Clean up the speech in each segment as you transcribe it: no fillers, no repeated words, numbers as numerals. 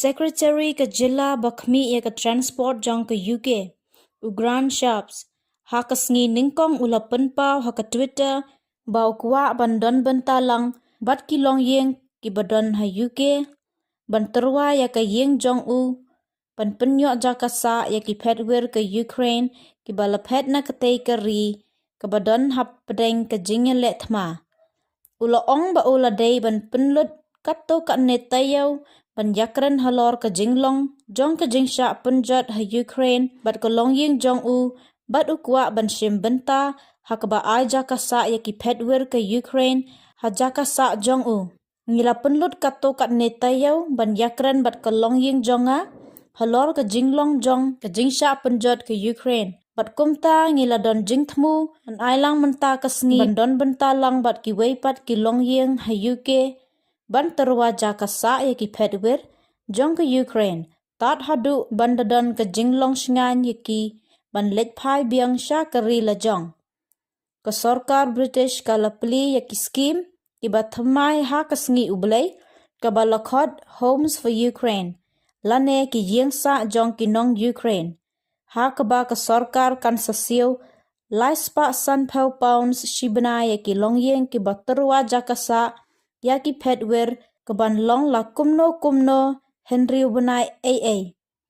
Secretary ke Jilla Bakmi ya ke Transport jong ke UK. Ugran Sharps. Hakas ngi ningkong ula penpau haka Twitter bau kuwa bandon bentalang bat kilong yeng ki badon ha UK. Ban terwa ya ke yeng jong u. Ban penyok jakasa ya ki petwer ke Ukraine ki balapet na ketei ke ri ke badon hap pedeng ke jingnya letma. Ula ong ba ula day ban penlut kato kat netayau ban yakran halor ke jinglong jong ke jingsha penjot ha Ukraine bat kolong yeng jong u bat ukwa ban shim benta hakba ai jakasa ya ki petwer ke Ukraine ha jakasa jong u. Ngila penlut kato kat netayau ban yakran bat kolong yeng jonga halor ke jinglong jong ke jingsha penjot ke Ukraine. Bat kumta ngila don jingtmu an ailang menta kesngi ban don benta lang bat ki weipat ki long yeng ha UK ban terwa jakasa ya ki petwer jong ke Ukraine tat hadu ban dadon ke jinglong shngan ya ki ban lech pai biang sha keri la jong. Ke sorkar British kala pli ya ki skim ki bat thamai ha kesngi ublay ke balakot Homes for Ukraine lane ki yeng sa jong ki nong Ukraine. Ha keba ke sorkar kan sasiu lai spa san pau pounds shibna ya ki long yeng ki baterwa jakasa ya ki petwer ke ban long la kumno Henry ubnai AA.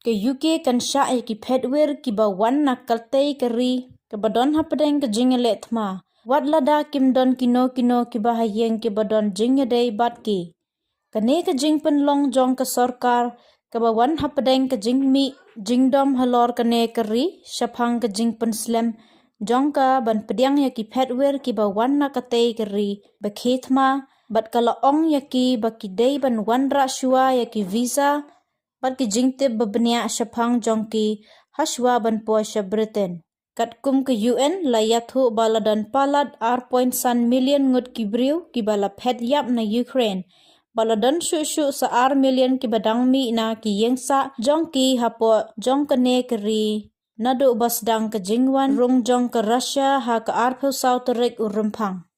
Ke UK kan sya ya ki petwer ki ba wan na kaltei keri ke badon hapedeng ke jingele tma. Wat lada kim don kino ki ba hayeng ki badon jingedei bat ki. Kane ke jing penlong jong ke sorkar ke ba wan hapedeng ke jingmi jingdom halor kane keri syapang ke jing penslem jong ka ban pediang ya ki petwer ki ba wan na katei keri bekhetma bat kala ong ya ki bakidei ban wan ra shua ya ki visa bat ki jingtip babenya syapang jong ki hashwa ban Porsche Britain. Kat kum ke UN la yathu baladan palat R.san million ngut ki briu ki bala pet yap na Ukraine. Baladan shu sa R million ki badang mi na ki yengsa jong ki hapo jong kene keri nado basdang ke jingwan rung jong ke Russia ha ke R.South Rek urempang.